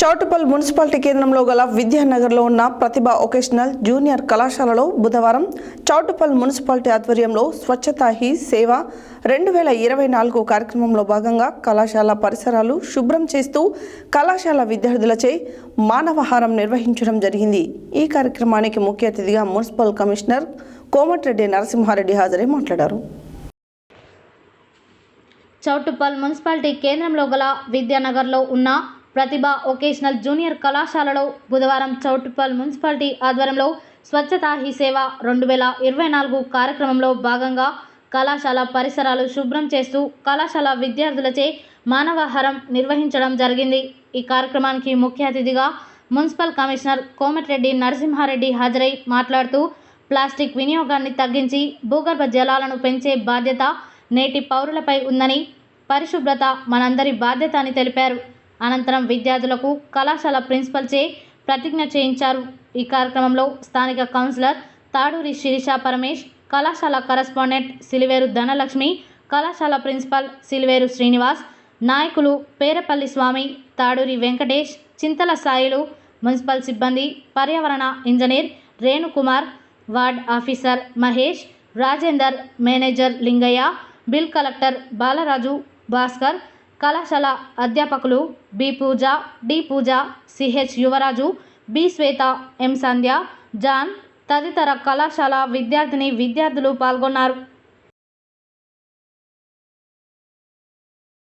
Choutuppal municipality కేంద్రంలో గల విద్యానగర్లో ఉన్న ప్రతిభ వొకేషనల్ జూనియర్ కళాశాలలో బుధవారం చౌటుప్పల్ మున్సిపాలిటీ ఆధ్వర్యంలో స్వచ్ఛతా హీ సేవ 2024 కార్యక్రమంలో భాగంగా కళాశాల పరిసరాలు శుభ్రం చేస్తూ కళాశాల విద్యార్థులచే మానవహారం నిర్వహించడం జరిగింది। ఈ కార్యక్రమానికి ముఖ్య అతిథిగా మున్సిపల్ కమిషనర్ కోమటిరెడ్డి నరసింహారెడ్డి హాజరై మాట్లాడారు। చౌటుప్పల్ మున్సిపాలిటీ కేంద్రంలో గల విద్యానగర్లో ఉన్న ప్రతిభ వొకేషనల్ జూనియర్ కళాశాలలో బుధవారం చౌటుప్పల్ మున్సిపాలిటీ ఆధ్వర్యంలో స్వచ్ఛతా హీ సేవ 2024 కార్యక్రమంలో భాగంగా కళాశాల పరిసరాలు శుభ్రం చేస్తూ కళాశాల విద్యార్థులచే మానవహారం నిర్వహించడం జరిగింది। ఈ కార్యక్రమానికి ముఖ్య అతిథిగా మున్సిపల్ కమిషనర్ కోమటిరెడ్డి నరసింహారెడ్డి హాజరై మాట్లాడుతూ ప్లాస్టిక్ వినియోగాన్ని తగ్గించి భూగర్భ జలాలను పెంచే బాధ్యత నేటి పౌరులపై ఉందని, పరిశుభ్రత మనందరి బాధ్యత అని తెలిపారు। అనంతరం విద్యార్థులకు కళాశాల ప్రిన్సిపల్చే ప్రతిజ్ఞ చేయించారు। ఈ కార్యక్రమంలో స్థానిక కౌన్సిలర్ తాడూరి శిరీష పరమేష్, కళాశాల కరెస్పాండెంట్ సిలివేరు ధనలక్ష్మి, కళాశాల ప్రిన్సిపల్ సిలివేరు శ్రీనివాస్, నాయకులు పేరపల్లి స్వామి, తాడూరి వెంకటేష్, చింతల సాయిలు, మున్సిపల్ సిబ్బంది, పర్యావరణ engineer Renukumar, ward officer Mahesh, Rajender, manager Lingaiah, bill collector Balaraju, Bhaskar, కళాశాల అధ్యాపకులు బి పూజ, డి పూజ, సిహెచ్ యువరాజు, బి శ్వేత, ఎం సంధ్య, జాన్ తదితర కళాశాల విద్యార్థిని విద్యార్థులు పాల్గొన్నారు।